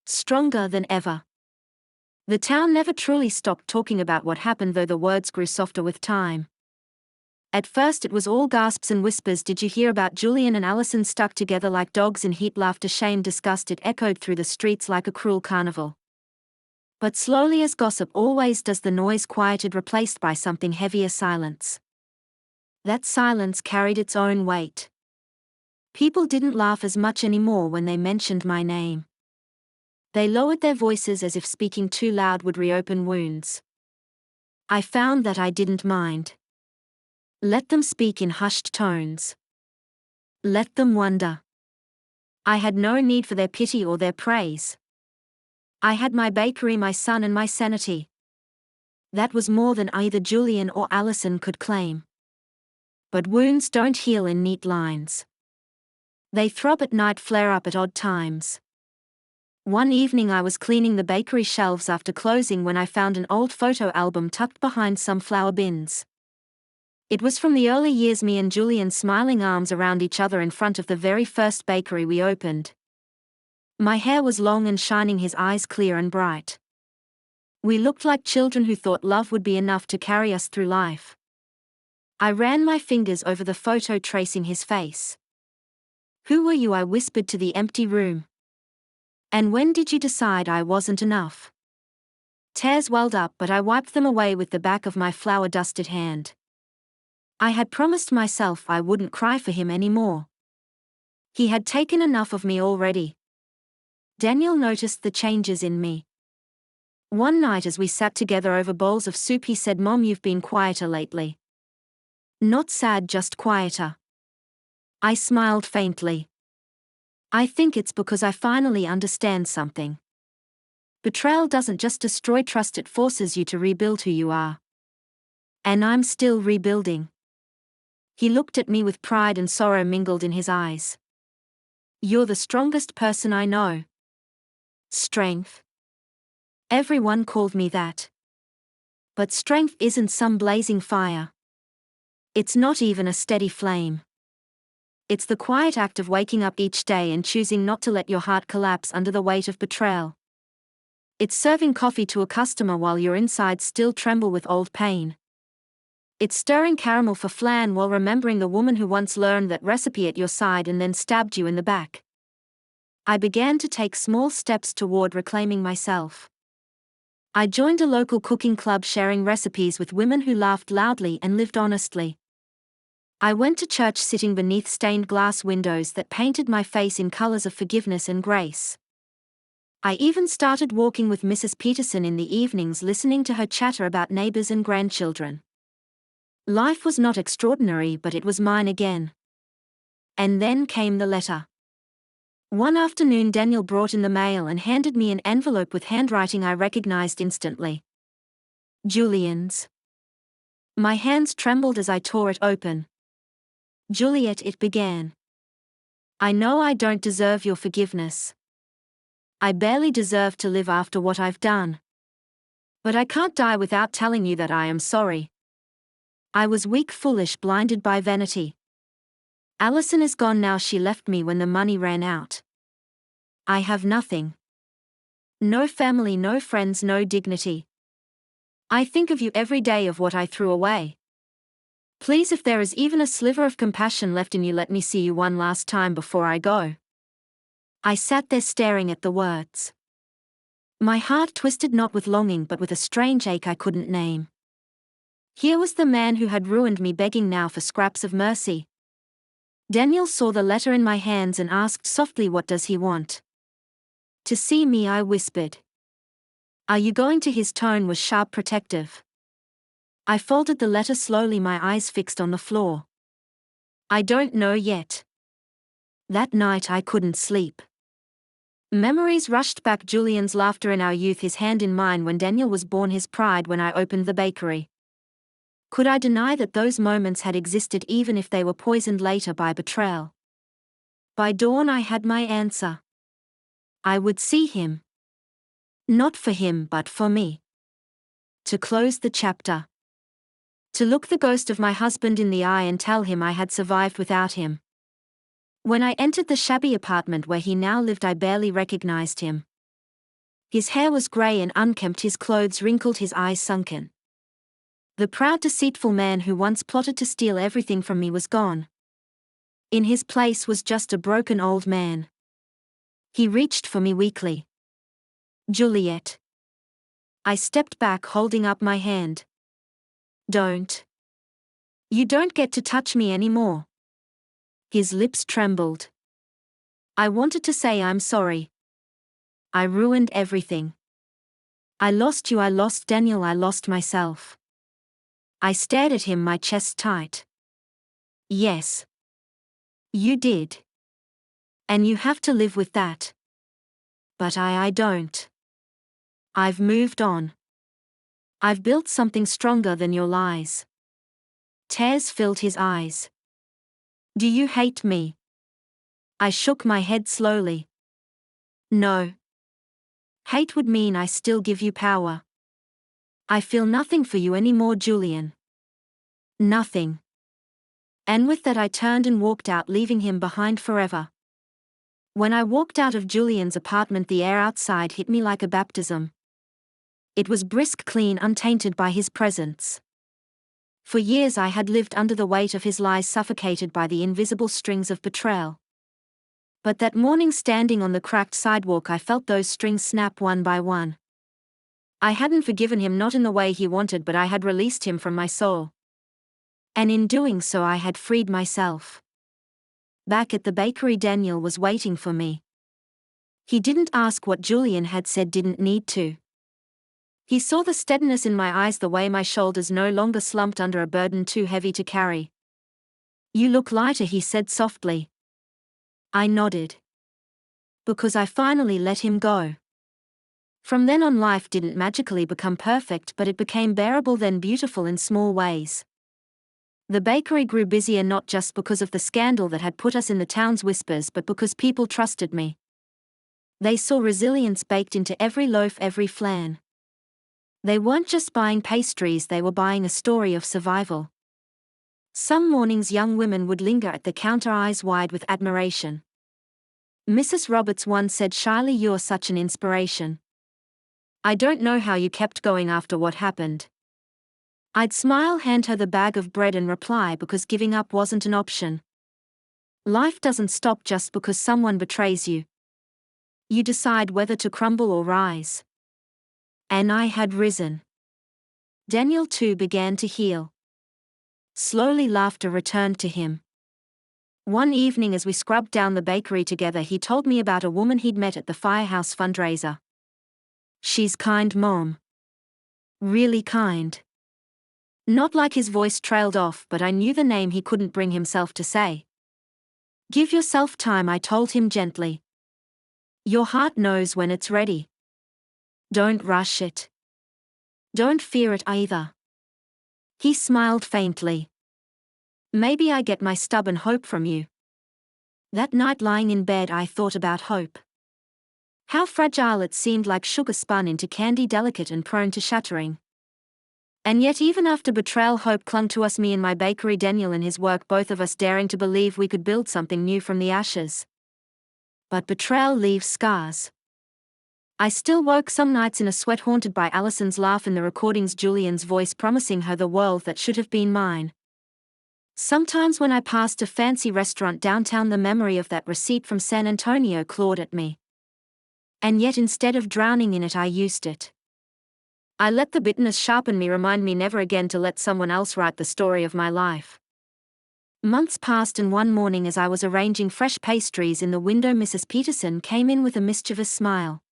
Stronger than ever." The town never truly stopped talking about what happened, though the words grew softer with time. At first it was all gasps and whispers. "Did you hear about Julian and Allison stuck together like dogs in heat?" Laughter, shame, disgust, it echoed through the streets like a cruel carnival. But slowly, as gossip always does, the noise quieted, replaced by something heavier, silence. That silence carried its own weight. People didn't laugh as much anymore when they mentioned my name. They lowered their voices as if speaking too loud would reopen wounds. I found that I didn't mind. Let them speak in hushed tones. Let them wonder. I had no need for their pity or their praise. I had my bakery, my son, and my sanity. That was more than either Julian or Allison could claim. But wounds don't heal in neat lines. They throb at night, flare up at odd times. One evening I was cleaning the bakery shelves after closing when I found an old photo album tucked behind some flour bins. It was from the early years, me and Julian smiling, arms around each other in front of the very first bakery we opened. My hair was long and shining, his eyes clear and bright. We looked like children who thought love would be enough to carry us through life. I ran my fingers over the photo, tracing his face. "Who were you?" I whispered to the empty room. "And when did you decide I wasn't enough?" Tears welled up, but I wiped them away with the back of my flour-dusted hand. I had promised myself I wouldn't cry for him anymore. He had taken enough of me already. Daniel noticed the changes in me. One night as we sat together over bowls of soup, he said, "Mom, you've been quieter lately." "Not sad, just quieter." I smiled faintly. "I think it's because I finally understand something. Betrayal doesn't just destroy trust, it forces you to rebuild who you are. And I'm still rebuilding." He looked at me with pride and sorrow mingled in his eyes. "You're the strongest person I know." Strength? Everyone called me that. But strength isn't some blazing fire. It's not even a steady flame. It's the quiet act of waking up each day and choosing not to let your heart collapse under the weight of betrayal. It's serving coffee to a customer while your insides still tremble with old pain. It's stirring caramel for flan while remembering the woman who once learned that recipe at your side and then stabbed you in the back. I began to take small steps toward reclaiming myself. I joined a local cooking club, sharing recipes with women who laughed loudly and lived honestly. I went to church, sitting beneath stained glass windows that painted my face in colors of forgiveness and grace. I even started walking with Mrs. Peterson in the evenings, listening to her chatter about neighbors and grandchildren. Life was not extraordinary, but it was mine again. And then came the letter. One afternoon, Daniel brought in the mail and handed me an envelope with handwriting I recognized instantly. Julian's. My hands trembled as I tore it open. "Juliet," it began. "I know I don't deserve your forgiveness. I barely deserve to live after what I've done. But I can't die without telling you that I am sorry. I was weak, foolish, blinded by vanity. Allison is gone now, she left me when the money ran out. I have nothing. No family, no friends, no dignity. I think of you every day, of what I threw away. Please, if there is even a sliver of compassion left in you, let me see you one last time before I go." I sat there staring at the words. My heart twisted, not with longing but with a strange ache I couldn't name. Here was the man who had ruined me begging now for scraps of mercy. Daniel saw the letter in my hands and asked softly, "What does he want?" "To see me," I whispered. "Are you going to?" His tone was sharp, protective. I folded the letter slowly, my eyes fixed on the floor. "I don't know yet." That night I couldn't sleep. Memories rushed back, Julian's laughter in our youth, his hand in mine when Daniel was born, his pride when I opened the bakery. Could I deny that those moments had existed, even if they were poisoned later by betrayal? By dawn I had my answer. I would see him. Not for him, but for me. To close the chapter. To look the ghost of my husband in the eye and tell him I had survived without him. When I entered the shabby apartment where he now lived, I barely recognized him. His hair was gray and unkempt, his clothes wrinkled, his eyes sunken. The proud, deceitful man who once plotted to steal everything from me was gone. In his place was just a broken old man. He reached for me weakly. "Juliet." I stepped back, holding up my hand. "Don't. You don't get to touch me anymore." His lips trembled. I wanted to say, "I'm sorry. I ruined everything. I lost you, I lost Daniel, I lost myself." I stared at him, my chest tight. "Yes. You did. And you have to live with that. But I don't. I've moved on. I've built something stronger than your lies. Tears filled his eyes. Do you hate me? I shook my head slowly. No. Hate would mean I still give you power. I feel nothing for you anymore, Julian. Nothing. And with that I turned and walked out, leaving him behind forever. When I walked out of Julian's apartment, the air outside hit me like a baptism. It was brisk, clean, untainted by his presence. For years I had lived under the weight of his lies, suffocated by the invisible strings of betrayal. But that morning, standing on the cracked sidewalk, I felt those strings snap one by one. I hadn't forgiven him, not in the way he wanted, but I had released him from my soul. And in doing so I had freed myself. Back at the bakery, Daniel was waiting for me. He didn't ask what Julian had said, didn't need to. He saw the steadiness in my eyes, the way my shoulders no longer slumped under a burden too heavy to carry. You look lighter, he said softly. I nodded. Because I finally let him go. From then on, life didn't magically become perfect, but it became bearable, then beautiful in small ways. The bakery grew busier, not just because of the scandal that had put us in the town's whispers, but because people trusted me. They saw resilience baked into every loaf, every flan. They weren't just buying pastries, they were buying a story of survival. Some mornings young women would linger at the counter, eyes wide with admiration. Mrs. Roberts once said shyly, "You're such an inspiration. I don't know how you kept going after what happened." I'd smile, hand her the bag of bread and reply, because giving up wasn't an option. Life doesn't stop just because someone betrays you. You decide whether to crumble or rise. And I had risen. Daniel too began to heal. Slowly laughter returned to him. One evening as we scrubbed down the bakery together, he told me about a woman he'd met at the firehouse fundraiser. She's kind, Mom. Really kind. Not like. His voice trailed off, but I knew the name he couldn't bring himself to say. Give yourself time, I told him gently. Your heart knows when it's ready. Don't rush it. Don't fear it either. He smiled faintly. Maybe I get my stubborn hope from you. That night lying in bed I thought about hope. How fragile it seemed, like sugar spun into candy, delicate and prone to shattering. And yet even after betrayal, hope clung to us, me and my bakery, Daniel and his work, both of us daring to believe we could build something new from the ashes. But betrayal leaves scars. I still woke some nights in a sweat, haunted by Allison's laugh in the recordings, Julian's voice promising her the world that should have been mine. Sometimes when I passed a fancy restaurant downtown, the memory of that receipt from San Antonio clawed at me. And yet instead of drowning in it, I used it. I let the bitterness sharpen me, remind me never again to let someone else write the story of my life. Months passed, and one morning as I was arranging fresh pastries in the window, Mrs. Peterson came in with a mischievous smile.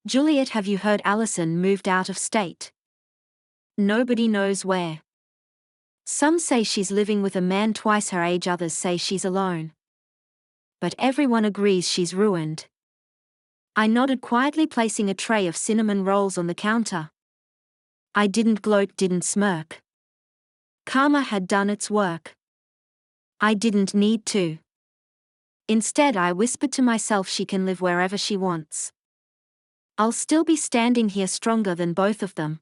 Juliet, have you heard Allison moved out of state? Nobody knows where. Some say she's living with a man twice her age, others say she's alone. But everyone agrees she's ruined. I nodded quietly, placing a tray of cinnamon rolls on the counter. I didn't gloat, didn't smirk. Karma had done its work. I didn't need to. Instead, I whispered to myself, she can live wherever she wants. I'll still be standing here stronger than both of them.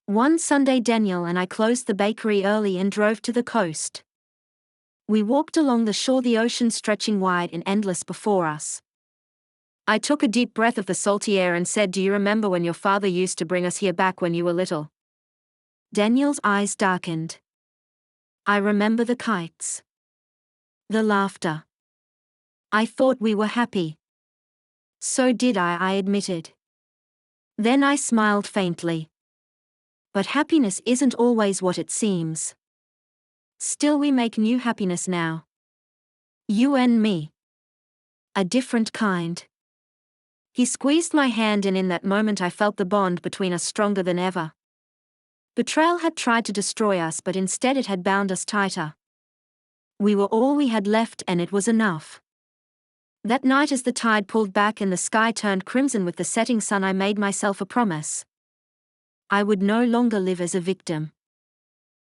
One Sunday, Daniel and I closed the bakery early and drove to the coast. We walked along the shore, the ocean stretching wide and endless before us. I took a deep breath of the salty air and said, "Do you remember when your father used to bring us here back when you were little?" Daniel's eyes darkened. I remember the kites. The laughter. I thought we were happy. So did I admitted. Then I smiled faintly. But happiness isn't always what it seems. Still, we make new happiness now. You and me. A different kind. He squeezed my hand, and in that moment I felt the bond between us stronger than ever. Betrayal had tried to destroy us, but instead it had bound us tighter. We were all we had left, and it was enough. That night, as the tide pulled back and the sky turned crimson with the setting sun, I made myself a promise. I would no longer live as a victim.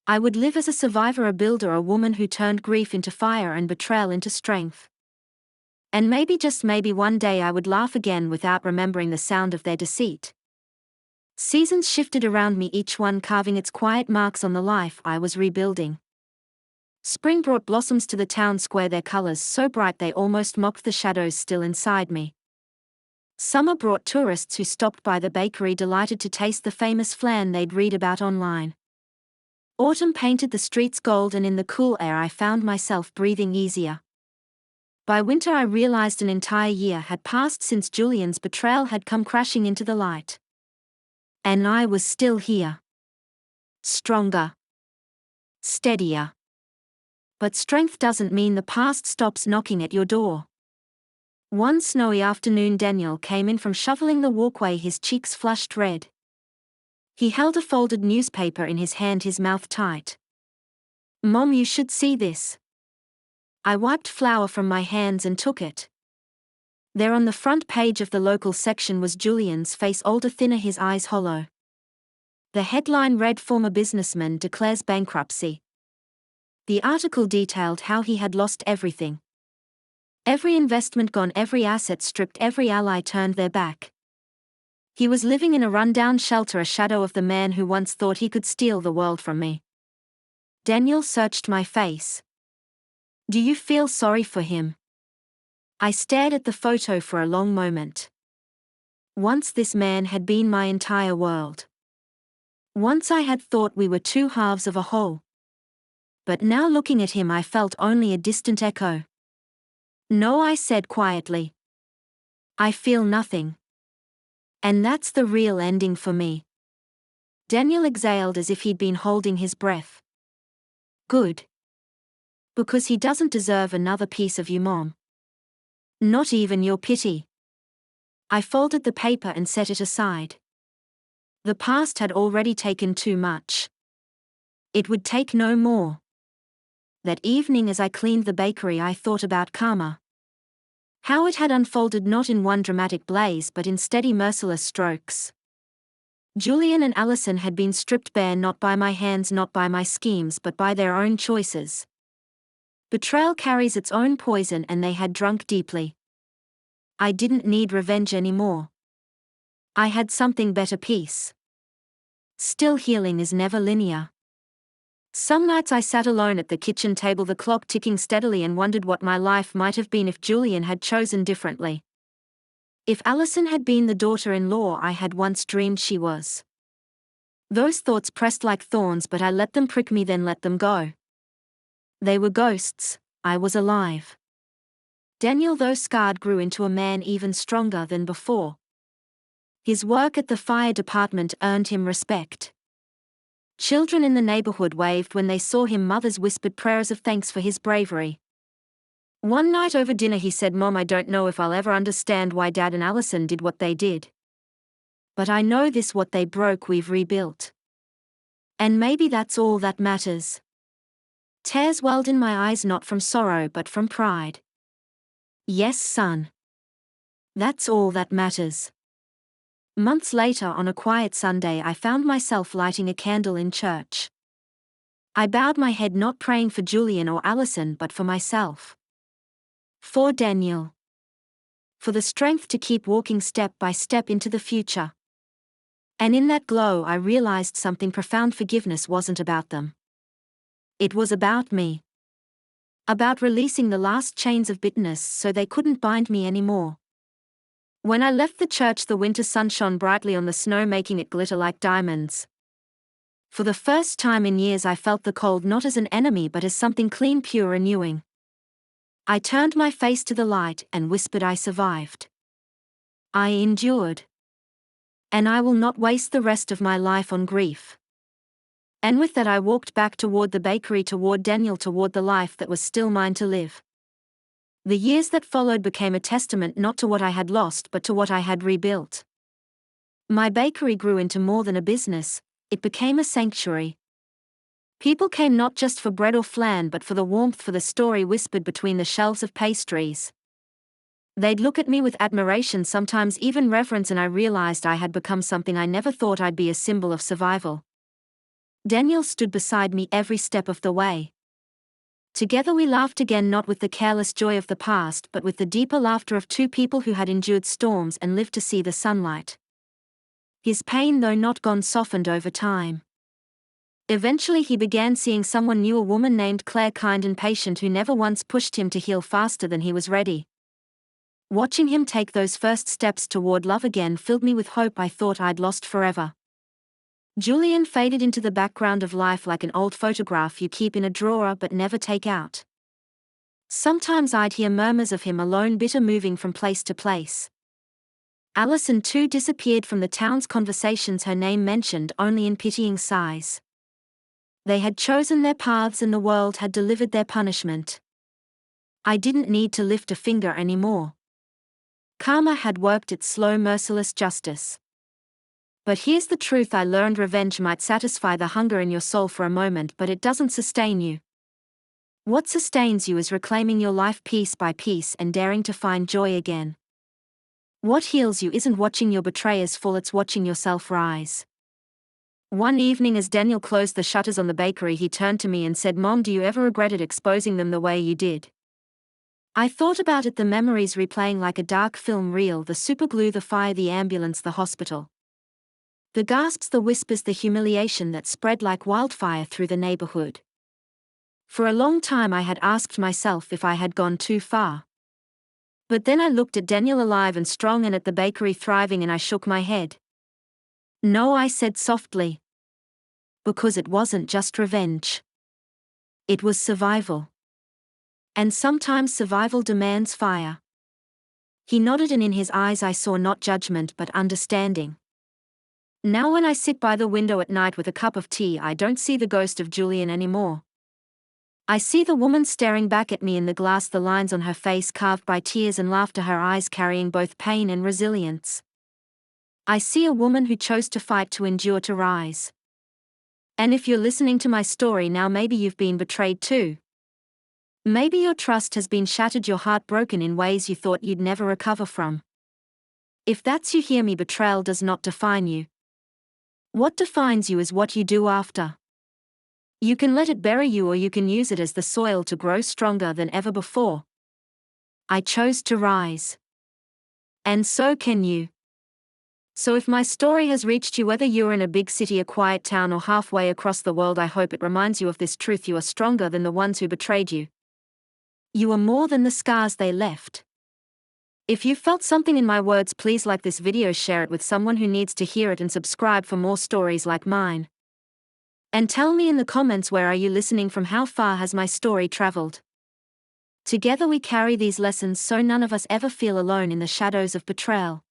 I would live as a survivor, a builder, a woman who turned grief into fire and betrayal into strength. And maybe, just maybe, one day I would laugh again without remembering the sound of their deceit. Seasons shifted around me, each one carving its quiet marks on the life I was rebuilding. Spring brought blossoms to the town square, their colors so bright they almost mocked the shadows still inside me. Summer brought tourists who stopped by the bakery, delighted to taste the famous flan they'd read about online. Autumn painted the streets gold, and in the cool air I found myself breathing easier. By winter I realized an entire year had passed since Julian's betrayal had come crashing into the light. And I was still here. Stronger. Steadier. But strength doesn't mean the past stops knocking at your door. One snowy afternoon, Daniel came in from shoveling the walkway, his cheeks flushed red. He held a folded newspaper in his hand, his mouth tight. "Mom, you should see this." I wiped flour from my hands and took it. There on the front page of the local section was Julian's face, older, thinner, his eyes hollow. The headline read, "Former businessman declares bankruptcy." The article detailed how he had lost everything. Every investment gone, every asset stripped, every ally turned their back. He was living in a rundown shelter, a shadow of the man who once thought he could steal the world from me. Daniel searched my face. "Do you feel sorry for him?" I stared at the photo for a long moment. Once this man had been my entire world. Once I had thought we were two halves of a whole. But now, looking at him, I felt only a distant echo. "No," I said quietly. "I feel nothing. And that's the real ending for me." Daniel exhaled as if he'd been holding his breath. "Good. Because he doesn't deserve another piece of you, Mom. Not even your pity." I folded the paper and set it aside. The past had already taken too much. It would take no more. That evening, as I cleaned the bakery, I thought about karma. How it had unfolded, not in one dramatic blaze but in steady, merciless strokes. Julian and Allison had been stripped bare, not by my hands, not by my schemes, but by their own choices. Betrayal carries its own poison, and they had drunk deeply. I didn't need revenge anymore. I had something better: peace. Still, healing is never linear. Some nights I sat alone at the kitchen table, the clock ticking steadily, and wondered what my life might have been if Julian had chosen differently. If Allison had been the daughter-in-law I had once dreamed she was. Those thoughts pressed like thorns, but I let them prick me, then let them go. They were ghosts. I was alive. Daniel, though scarred, grew into a man even stronger than before. His work at the fire department earned him respect. Children in the neighborhood waved when they saw him. Mothers whispered prayers of thanks for his bravery. One night over dinner he said, "Mom, I don't know if I'll ever understand why Dad and Allison did what they did. But I know this: what they broke, we've rebuilt. And maybe that's all that matters." Tears welled in my eyes, not from sorrow but from pride. "Yes, son. That's all that matters." Months later, on a quiet Sunday, I found myself lighting a candle in church. I bowed my head, not praying for Julian or Allison but for myself. For Daniel. For the strength to keep walking step by step into the future. And in that glow I realized something profound: forgiveness wasn't about them. It was about me. About releasing the last chains of bitterness so they couldn't bind me anymore. When I left the church, the winter sun shone brightly on the snow, making it glitter like diamonds. For the first time in years I felt the cold not as an enemy but as something clean, pure, renewing. I turned my face to the light and whispered, "I survived. I endured. And I will not waste the rest of my life on grief." And with that I walked back toward the bakery, toward Daniel, toward the life that was still mine to live. The years that followed became a testament not to what I had lost but to what I had rebuilt. My bakery grew into more than a business, it became a sanctuary. People came not just for bread or flan but for the warmth, for the story whispered between the shelves of pastries. They'd look at me with admiration, sometimes even reverence, and I realized I had become something I never thought I'd be: a symbol of survival. Daniel stood beside me every step of the way. Together we laughed again, not with the careless joy of the past, but with the deeper laughter of two people who had endured storms and lived to see the sunlight. His pain, though not gone, softened over time. Eventually he began seeing someone new, a woman named Claire, kind and patient, who never once pushed him to heal faster than he was ready. Watching him take those first steps toward love again filled me with hope I thought I'd lost forever. Julian faded into the background of life like an old photograph you keep in a drawer but never take out. Sometimes I'd hear murmurs of him alone, bitter, moving from place to place. Allison too disappeared from the town's conversations, her name mentioned only in pitying sighs. They had chosen their paths and the world had delivered their punishment. I didn't need to lift a finger anymore. Karma had worked its slow, merciless justice. But here's the truth I learned: revenge might satisfy the hunger in your soul for a moment, but it doesn't sustain you. What sustains you is reclaiming your life piece by piece and daring to find joy again. What heals you isn't watching your betrayers fall, it's watching yourself rise. One evening, as Daniel closed the shutters on the bakery, he turned to me and said, "Mom, do you ever regretted exposing them the way you did?" I thought about it, the memories replaying like a dark film reel: the superglue, the fire, the ambulance, the hospital. The gasps, the whispers, the humiliation that spread like wildfire through the neighborhood. For a long time I had asked myself if I had gone too far. But then I looked at Daniel alive and strong, and at the bakery thriving, and I shook my head. "No," I said softly. Because it wasn't just revenge. It was survival. And sometimes survival demands fire. He nodded, and in his eyes I saw not judgment but understanding. Now when I sit by the window at night with a cup of tea, I don't see the ghost of Julian anymore. I see the woman staring back at me in the glass, the lines on her face carved by tears and laughter, her eyes carrying both pain and resilience. I see a woman who chose to fight, to endure, to rise. And if you're listening to my story now, maybe you've been betrayed too. Maybe your trust has been shattered, your heart broken in ways you thought you'd never recover from. If that's you, hear me: betrayal does not define you. What defines you is what you do after. You can let it bury you, or you can use it as the soil to grow stronger than ever before. I chose to rise. And so can you. So if my story has reached you, whether you're in a big city, a quiet town, or halfway across the world, I hope it reminds you of this truth: you are stronger than the ones who betrayed you. You are more than the scars they left. If you felt something in my words, please like this video, share it with someone who needs to hear it, and subscribe for more stories like mine. And tell me in the comments, where are you listening from? How far has my story traveled? Together we carry these lessons so none of us ever feel alone in the shadows of betrayal.